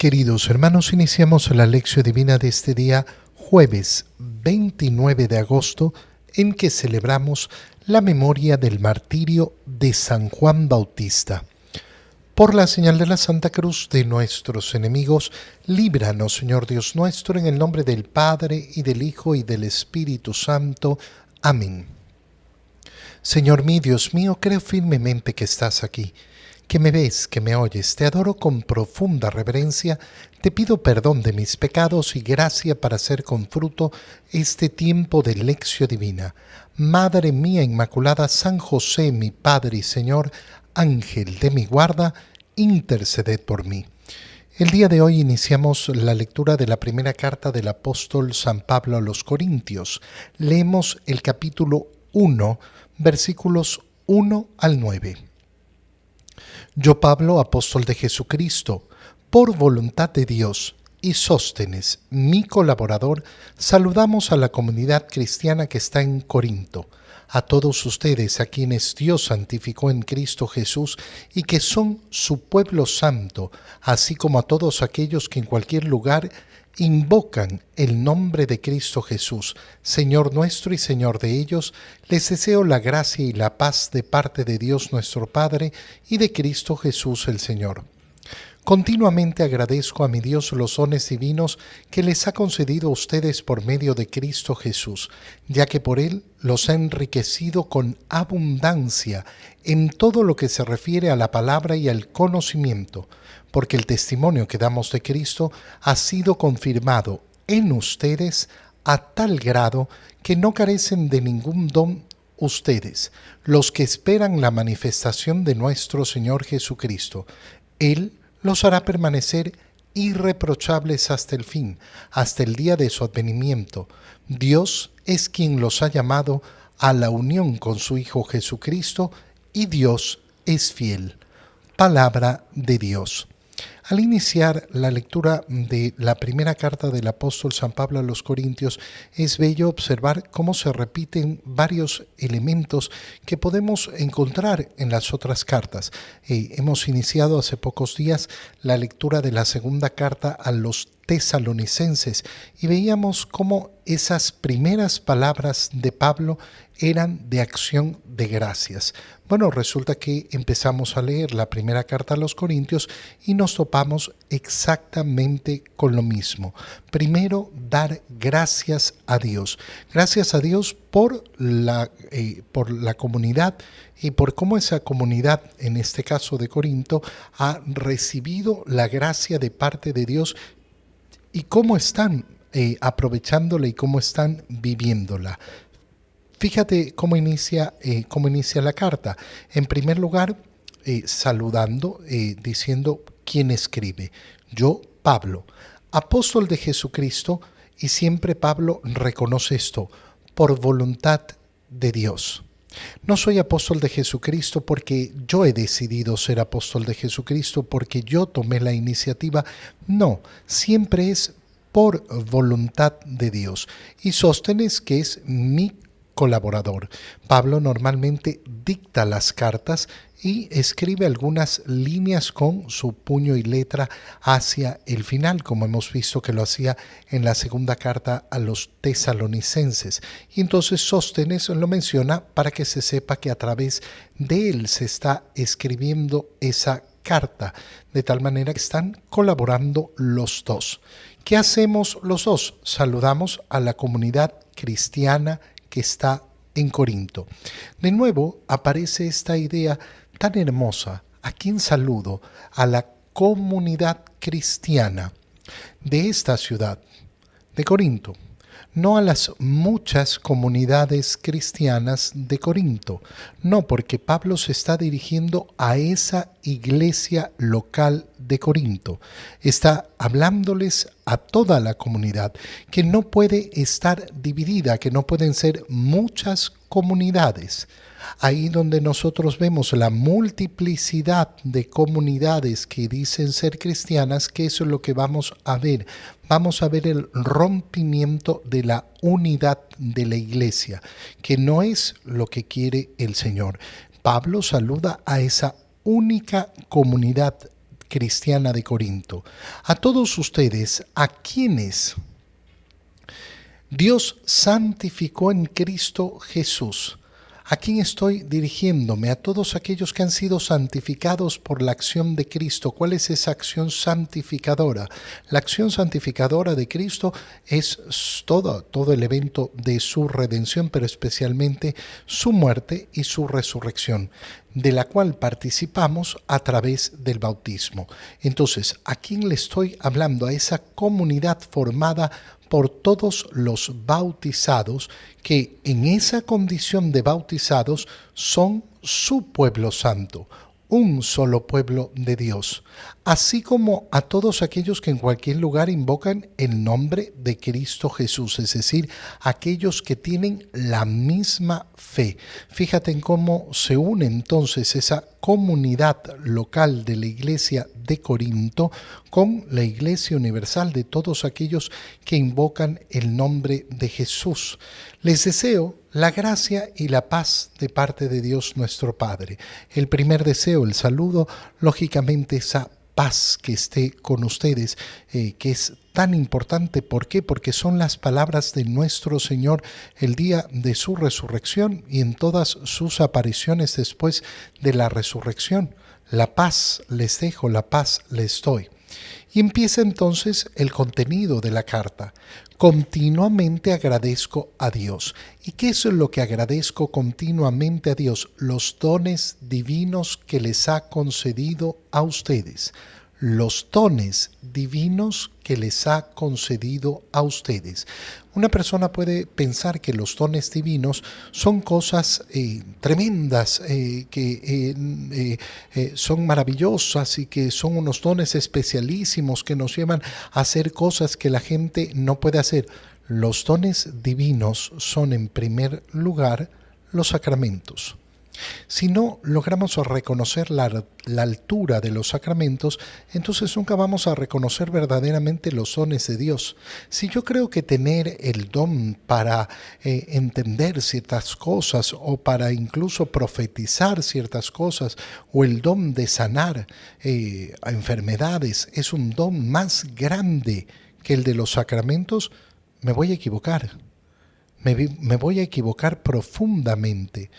Queridos hermanos, iniciamos la lección divina de este día, jueves 29 de agosto, en que celebramos la memoria del martirio de San Juan Bautista. Por la señal de la Santa Cruz de nuestros enemigos, líbranos, Señor Dios nuestro, en el nombre del Padre, y del Hijo, y del Espíritu Santo. Amén. Señor mío, Dios mío, creo firmemente que estás aquí, que me ves, que me oyes. Te adoro con profunda reverencia, te pido perdón de mis pecados y gracia para hacer con fruto este tiempo de lección divina. Madre mía Inmaculada, San José, mi Padre y Señor, Ángel de mi guarda, interceded por mí. El día de hoy iniciamos la lectura de la primera carta del apóstol San Pablo a los Corintios. Leemos el capítulo 1, versículos 1 al 9. Yo, Pablo, apóstol de Jesucristo, por voluntad de Dios, y Sóstenes, mi colaborador, saludamos a la comunidad cristiana que está en Corinto, a todos ustedes a quienes Dios santificó en Cristo Jesús y que son su pueblo santo, así como a todos aquellos que en cualquier lugar invocan el nombre de Cristo Jesús, Señor nuestro y Señor de ellos. Les deseo la gracia y la paz de parte de Dios nuestro Padre y de Cristo Jesús el Señor. Continuamente agradezco a mi Dios los dones divinos que les ha concedido a ustedes por medio de Cristo Jesús, ya que por Él los ha enriquecido con abundancia en todo lo que se refiere a la palabra y al conocimiento, porque el testimonio que damos de Cristo ha sido confirmado en ustedes a tal grado que no carecen de ningún don ustedes, los que esperan la manifestación de nuestro Señor Jesucristo. Él los hará permanecer irreprochables hasta el fin, hasta el día de su advenimiento. Dios es quien los ha llamado a la unión con su Hijo Jesucristo, y Dios es fiel. Palabra de Dios. Al iniciar la lectura de la primera carta del apóstol San Pablo a los Corintios, es bello observar cómo se repiten varios elementos que podemos encontrar en las otras cartas. Hemos iniciado hace pocos días la lectura de la segunda carta a los tesalonicenses y veíamos cómo esas primeras palabras de Pablo eran de acción de gracias. Bueno, resulta que empezamos a leer la primera carta a los Corintios y nos topamos exactamente con lo mismo. Primero, dar gracias a Dios. Gracias a Dios por la comunidad y por cómo esa comunidad, en este caso de Corinto, ha recibido la gracia de parte de Dios y cómo están aprovechándola y cómo están viviéndola. Fíjate cómo inicia la carta. En primer lugar, saludando, diciendo quién escribe. Yo, Pablo, apóstol de Jesucristo, y siempre Pablo reconoce esto, por voluntad de Dios. No soy apóstol de Jesucristo porque yo he decidido ser apóstol de Jesucristo, porque yo tomé la iniciativa. No, siempre es por voluntad de Dios. Y Sóstenes, que es mi colaborador. Pablo normalmente dicta las cartas y escribe algunas líneas con su puño y letra hacia el final, como hemos visto que lo hacía en la segunda carta a los tesalonicenses. Y entonces Sóstenes lo menciona para que se sepa que a través de él se está escribiendo esa carta, de tal manera que están colaborando los dos. ¿Qué hacemos los dos? Saludamos a la comunidad cristiana que está en Corinto. De nuevo aparece esta idea tan hermosa. ¿A quién saludo? A la comunidad cristiana de esta ciudad, de Corinto. No a las muchas comunidades cristianas de Corinto. No, porque Pablo se está dirigiendo a esa iglesia local de Corinto. Está hablándoles a toda la comunidad, que no puede estar dividida, que no pueden ser muchas comunidades. Ahí donde nosotros vemos la multiplicidad de comunidades que dicen ser cristianas, que eso es lo que vamos a ver. Vamos a ver el rompimiento de la unidad de la iglesia, que no es lo que quiere el Señor. Pablo saluda a esa única comunidad cristiana de Corinto. A todos ustedes, a quienes Dios santificó en Cristo Jesús. ¿A quién estoy dirigiéndome? A todos aquellos que han sido santificados por la acción de Cristo. ¿Cuál es esa acción santificadora? La acción santificadora de Cristo es todo el evento de su redención, pero especialmente su muerte y su resurrección, de la cual participamos a través del bautismo. Entonces, ¿a quién le estoy hablando? A esa comunidad formada por todos los bautizados, que en esa condición de bautizados son su pueblo santo, un solo pueblo de Dios, así como a todos aquellos que en cualquier lugar invocan el nombre de Cristo Jesús, es decir, aquellos que tienen la misma fe. Fíjate en cómo se une entonces esa comunidad local de la iglesia de Corinto con la iglesia universal de todos aquellos que invocan el nombre de Jesús. Les deseo la gracia y la paz de parte de Dios nuestro Padre. El primer deseo, el saludo, lógicamente esa paz que esté con ustedes, que es tan importante. ¿Por qué? Porque son las palabras de nuestro Señor el día de su resurrección y en todas sus apariciones después de la resurrección. La paz les dejo, la paz les doy. Y empieza entonces el contenido de la carta. Continuamente agradezco a Dios. ¿Y qué es lo que agradezco continuamente a Dios? Los dones divinos que les ha concedido a ustedes. Los dones divinos que les ha concedido a ustedes. Una persona puede pensar que los dones divinos son cosas tremendas, que son maravillosas y que son unos dones especialísimos que nos llevan a hacer cosas que la gente no puede hacer. Los dones divinos son, en primer lugar, los sacramentos. Si no logramos reconocer la altura de los sacramentos, entonces nunca vamos a reconocer verdaderamente los dones de Dios. Si yo creo que tener el don para entender ciertas cosas o para incluso profetizar ciertas cosas o el don de sanar a enfermedades es un don más grande que el de los sacramentos, me voy a equivocar. Me voy a equivocar profundamente.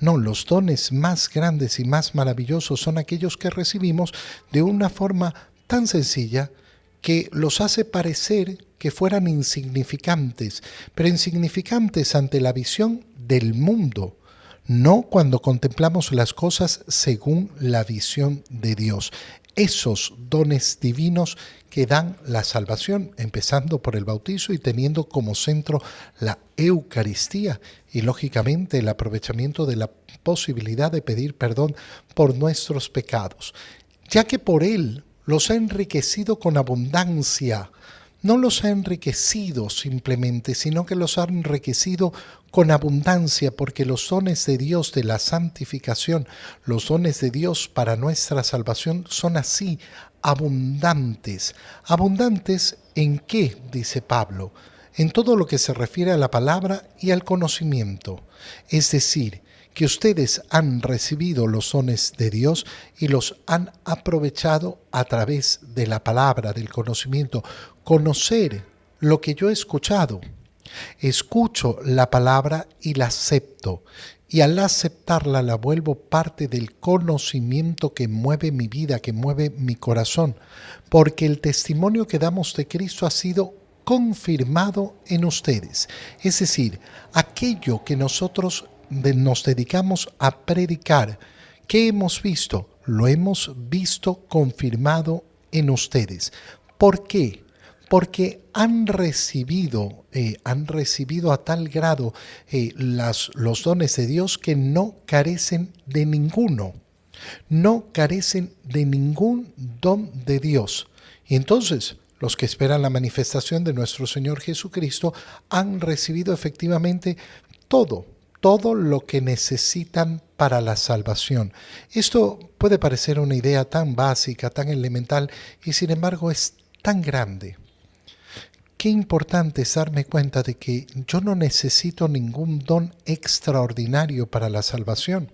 No, los dones más grandes y más maravillosos son aquellos que recibimos de una forma tan sencilla que los hace parecer que fueran insignificantes, pero insignificantes ante la visión del mundo, no cuando contemplamos las cosas según la visión de Dios. Esos dones divinos que dan la salvación, empezando por el bautizo y teniendo como centro la Eucaristía y lógicamente el aprovechamiento de la posibilidad de pedir perdón por nuestros pecados, ya que por él los ha enriquecido con abundancia. No los ha enriquecido simplemente, sino que los ha enriquecido con abundancia, porque los dones de Dios de la santificación, los dones de Dios para nuestra salvación son así, abundantes. ¿Abundantes en qué? Dice Pablo. En todo lo que se refiere a la palabra y al conocimiento. Es decir, que ustedes han recibido los dones de Dios y los han aprovechado a través de la palabra, del conocimiento. Conocer lo que yo he escuchado. Escucho la palabra y la acepto. Y al aceptarla la vuelvo parte del conocimiento que mueve mi vida, que mueve mi corazón. Porque el testimonio que damos de Cristo ha sido confirmado en ustedes. Es decir, aquello que nosotros nos dedicamos a predicar, ¿qué hemos visto? Lo hemos visto confirmado en ustedes. ¿Por qué? Porque han recibido a tal grado los dones de Dios que no carecen de ninguno. No carecen de ningún don de Dios. Y entonces, los que esperan la manifestación de nuestro Señor Jesucristo han recibido efectivamente todo lo que necesitan para la salvación. Esto puede parecer una idea tan básica, tan elemental, y sin embargo es tan grande. Qué importante es darme cuenta de que yo no necesito ningún don extraordinario para la salvación.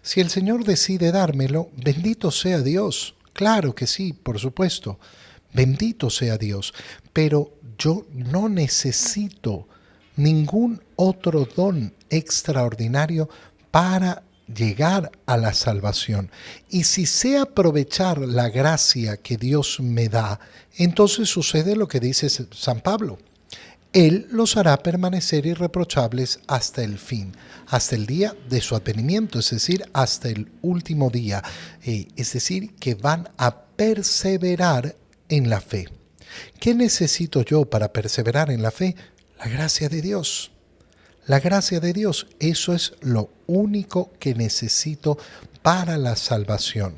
Si el Señor decide dármelo, bendito sea Dios. Claro que sí, por supuesto. Bendito sea Dios. Pero yo no necesito ningún otro don extraordinario para llegar a la salvación. Y si sé aprovechar la gracia que Dios me da, entonces sucede lo que dice San Pablo. Él los hará permanecer irreprochables hasta el fin, hasta el día de su advenimiento, es decir, hasta el último día. Es decir, que van a perseverar en la fe. ¿Qué necesito yo para perseverar en la fe? La gracia de Dios. La gracia de Dios, eso es lo único que necesito para la salvación.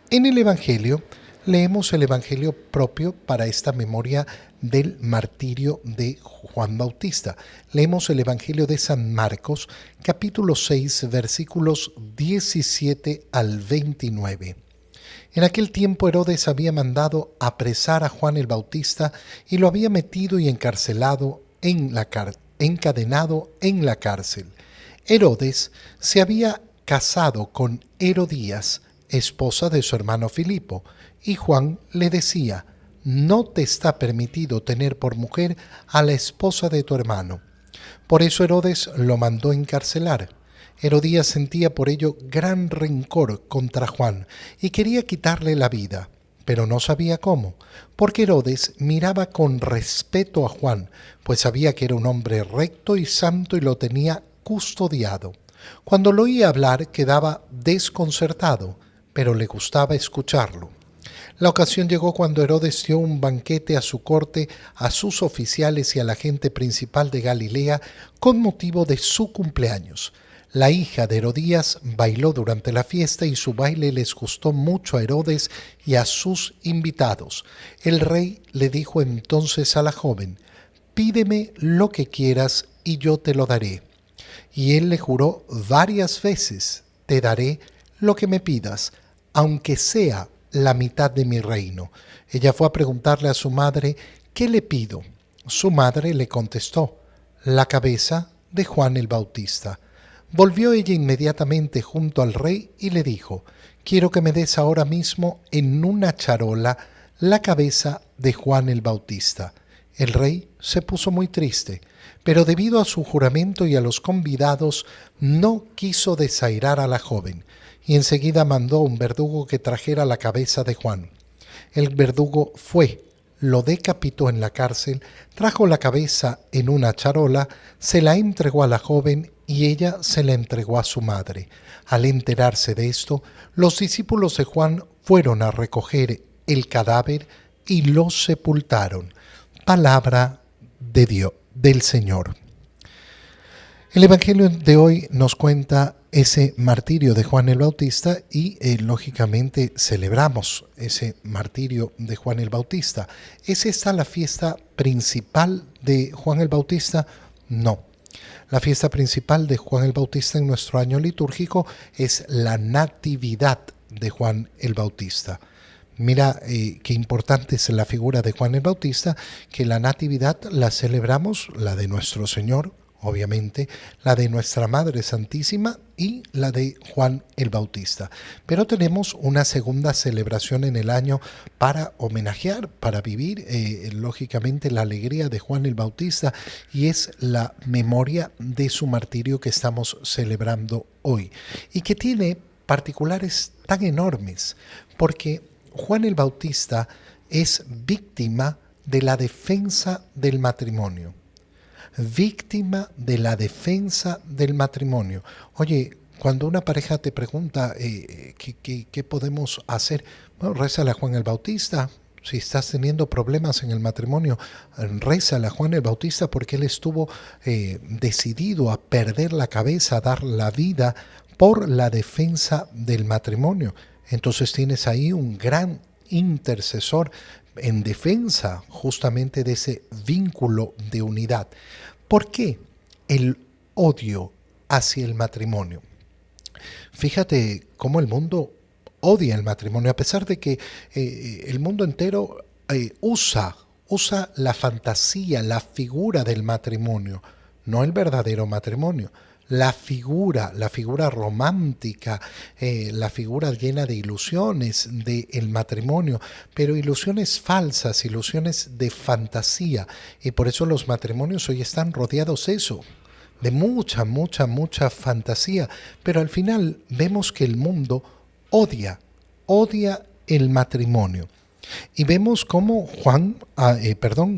En el Evangelio, leemos el Evangelio propio para esta memoria del martirio de Juan Bautista. Leemos el Evangelio de San Marcos, capítulo 6, versículos 17 al 29. En aquel tiempo Herodes había mandado apresar a Juan el Bautista y lo había metido y encarcelado encadenado en la cárcel. Herodes se había casado con Herodías, esposa de su hermano Filipo, y Juan le decía: no te está permitido tener por mujer a la esposa de tu hermano. Por eso Herodes lo mandó encarcelar. Herodías sentía por ello gran rencor contra Juan y quería quitarle la vida, pero no sabía cómo, porque Herodes miraba con respeto a Juan, pues sabía que era un hombre recto y santo y lo tenía custodiado. Cuando lo oía hablar quedaba desconcertado, pero le gustaba escucharlo. La ocasión llegó cuando Herodes dio un banquete a su corte, a sus oficiales y a la gente principal de Galilea con motivo de su cumpleaños. La hija de Herodías bailó durante la fiesta y su baile les gustó mucho a Herodes y a sus invitados. El rey le dijo entonces a la joven: pídeme lo que quieras y yo te lo daré. Y él le juró varias veces: te daré lo que me pidas, aunque sea la mitad de mi reino. Ella fue a preguntarle a su madre: ¿qué le pido? Su madre le contestó: la cabeza de Juan el Bautista. Volvió ella inmediatamente junto al rey y le dijo: quiero que me des ahora mismo en una charola la cabeza de Juan el Bautista. El rey se puso muy triste, pero debido a su juramento y a los convidados, no quiso desairar a la joven, y enseguida mandó a un verdugo que trajera la cabeza de Juan. El verdugo fue, lo decapitó en la cárcel, trajo la cabeza en una charola, se la entregó a la joven y ella se la entregó a su madre. Al enterarse de esto, los discípulos de Juan fueron a recoger el cadáver y lo sepultaron. Palabra de Dios, del Señor. El Evangelio de hoy nos cuenta ese martirio de Juan el Bautista y lógicamente celebramos ese martirio de Juan el Bautista. ¿Es esta la fiesta principal de Juan el Bautista? No. La fiesta principal de Juan el Bautista en nuestro año litúrgico es la Natividad de Juan el Bautista. Mira qué importante es la figura de Juan el Bautista, que la Natividad la celebramos, la de nuestro Señor, obviamente, la de nuestra Madre Santísima y la de Juan el Bautista. Pero tenemos una segunda celebración en el año para homenajear, para vivir, lógicamente, la alegría de Juan el Bautista, y es la memoria de su martirio que estamos celebrando hoy, y que tiene particulares tan enormes, porque Juan el Bautista es víctima de la defensa del matrimonio. Víctima de la defensa del matrimonio. Oye, cuando una pareja te pregunta ¿qué podemos hacer? Bueno, rézale a Juan el Bautista. Si estás teniendo problemas en el matrimonio, rézale a Juan el Bautista, porque él estuvo decidido a perder la cabeza, a dar la vida por la defensa del matrimonio. Entonces tienes ahí un gran intercesor en defensa justamente de ese vínculo de unidad. ¿Por qué el odio hacia el matrimonio? Fíjate cómo el mundo odia el matrimonio, a pesar de que el mundo entero usa la fantasía, la figura del matrimonio, no el verdadero matrimonio. la figura romántica, la figura llena de ilusiones del matrimonio, pero ilusiones falsas, ilusiones de fantasía. Y por eso los matrimonios hoy están rodeados de mucha fantasía. Pero al final vemos que el mundo odia el matrimonio. Y vemos cómo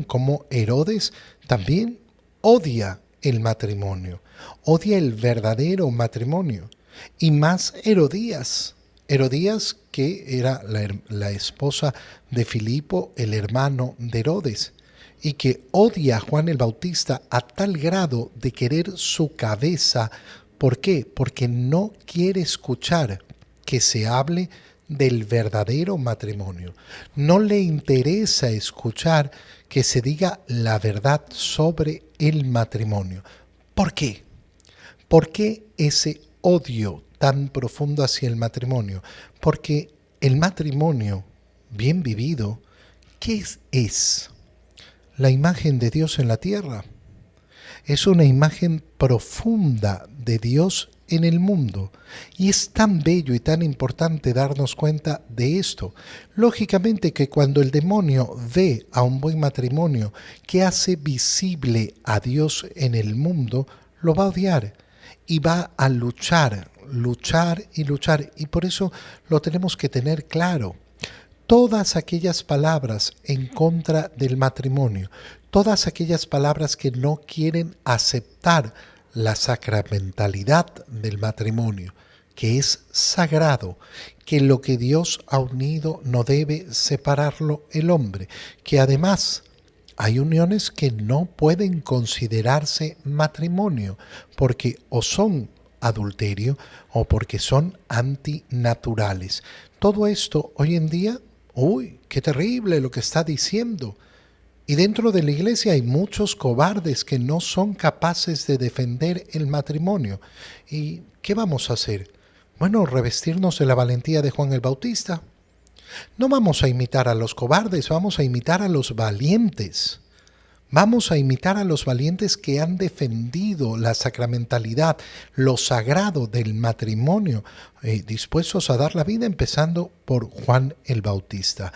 cómo Herodes también odia el matrimonio, odia el verdadero matrimonio. Y más Herodías, Herodías que era la esposa de Filipo, el hermano de Herodes, y que odia a Juan el Bautista a tal grado de querer su cabeza. ¿Por qué? Porque no quiere escuchar que se hable del verdadero matrimonio. No le interesa escuchar que se diga la verdad sobre el matrimonio. ¿Por qué? ¿Por qué ese odio tan profundo hacia el matrimonio? Porque el matrimonio bien vivido, ¿qué es? La imagen de Dios en la tierra. Es una imagen profunda de Dios en el mundo. Y es tan bello y tan importante darnos cuenta de esto. Lógicamente que cuando el demonio ve a un buen matrimonio que hace visible a Dios en el mundo, lo va a odiar y va a luchar. Y por eso lo tenemos que tener claro. Todas aquellas palabras en contra del matrimonio, todas aquellas palabras que no quieren aceptar la sacramentalidad del matrimonio, que es sagrado, que lo que Dios ha unido no debe separarlo el hombre, que además hay uniones que no pueden considerarse matrimonio, porque o son adulterio o porque son antinaturales. Todo esto hoy en día, uy, qué terrible lo que está diciendo. Y dentro de la iglesia hay muchos cobardes que no son capaces de defender el matrimonio. ¿Y qué vamos a hacer? Bueno, revestirnos de la valentía de Juan el Bautista. No vamos a imitar a los cobardes, vamos a imitar a los valientes. Vamos a imitar a los valientes que han defendido la sacramentalidad, lo sagrado del matrimonio, dispuestos a dar la vida, empezando por Juan el Bautista.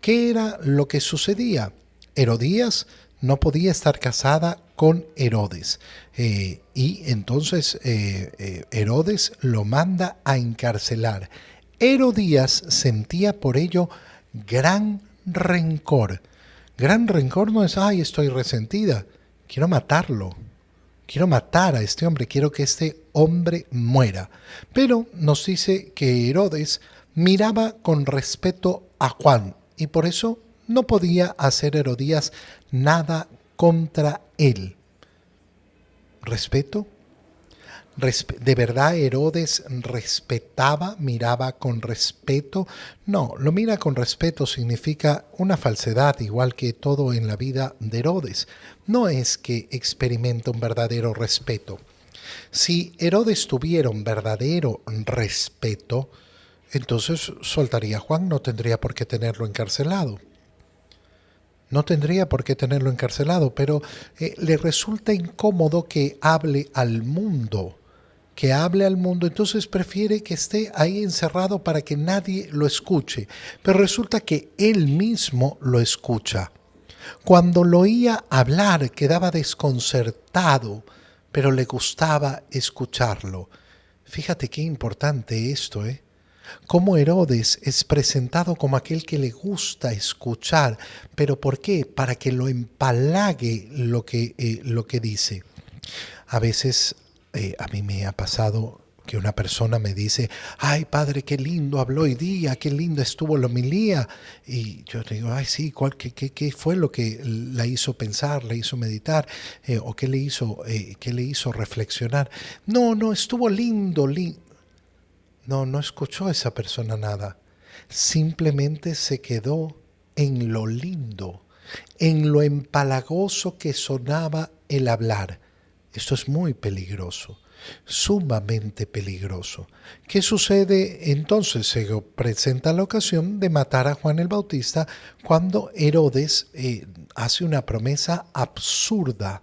¿Qué era lo que sucedía? Herodías no podía estar casada con Herodes, y entonces Herodes lo manda a encarcelar. Herodías sentía por ello gran rencor. Gran rencor no es, ay, estoy resentida, quiero matarlo, quiero matar a este hombre, quiero que este hombre muera. Pero nos dice que Herodes miraba con respeto a Juan y por eso no podía hacer Herodías nada contra él. ¿Respeto? ¿De verdad Herodes respetaba, miraba con respeto? No, lo mira con respeto significa una falsedad, igual que todo en la vida de Herodes. No es que experimenta un verdadero respeto. Si Herodes tuviera un verdadero respeto, entonces soltaría a Juan, no tendría por qué tenerlo encarcelado. No tendría por qué tenerlo encarcelado, pero le resulta incómodo que hable al mundo. Entonces prefiere que esté ahí encerrado para que nadie lo escuche. Pero resulta que él mismo lo escucha. Cuando lo oía hablar quedaba desconcertado, pero le gustaba escucharlo. Fíjate qué importante esto, ¿eh? Cómo Herodes es presentado como aquel que le gusta escuchar. ¿Pero por qué? Para que lo empalague lo que dice. A veces a mí me ha pasado que una persona me dice, ay padre, qué lindo habló hoy día, qué linda estuvo la homilía. Y yo digo, ay sí, ¿qué fue lo que la hizo pensar, la hizo meditar, o qué le hizo reflexionar? No, estuvo lindo. No escuchó esa persona nada. Simplemente se quedó en lo lindo, en lo empalagoso que sonaba el hablar. Esto es muy peligroso, sumamente peligroso. ¿Qué sucede entonces? Se presenta la ocasión de matar a Juan el Bautista cuando Herodes hace una promesa absurda,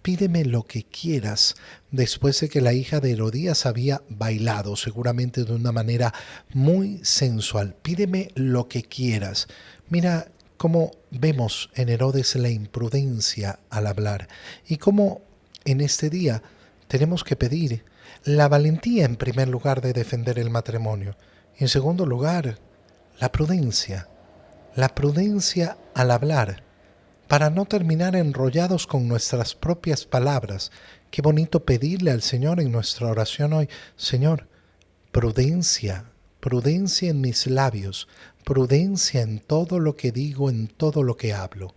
pídeme lo que quieras, después de que la hija de Herodías había bailado, seguramente de una manera muy sensual. Pídeme lo que quieras. Mira cómo vemos en Herodes la imprudencia al hablar y cómo en este día tenemos que pedir la valentía en primer lugar de defender el matrimonio y en segundo lugar la prudencia al hablar para no terminar enrollados con nuestras propias palabras. Qué bonito pedirle al Señor en nuestra oración hoy, Señor, prudencia, prudencia en mis labios, prudencia en todo lo que digo, en todo lo que hablo.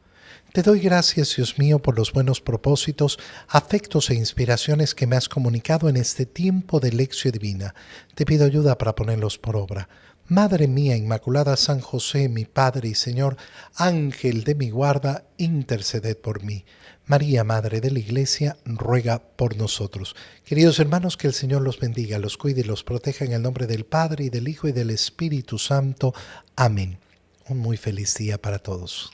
Te doy gracias, Dios mío, por los buenos propósitos, afectos e inspiraciones que me has comunicado en este tiempo de lección divina. Te pido ayuda para ponerlos por obra. Madre mía Inmaculada, San José, mi Padre y Señor, Ángel de mi guarda, interceded por mí. María, Madre de la Iglesia, ruega por nosotros. Queridos hermanos, que el Señor los bendiga, los cuide y los proteja en el nombre del Padre, y del Hijo, y del Espíritu Santo. Amén. Un muy feliz día para todos.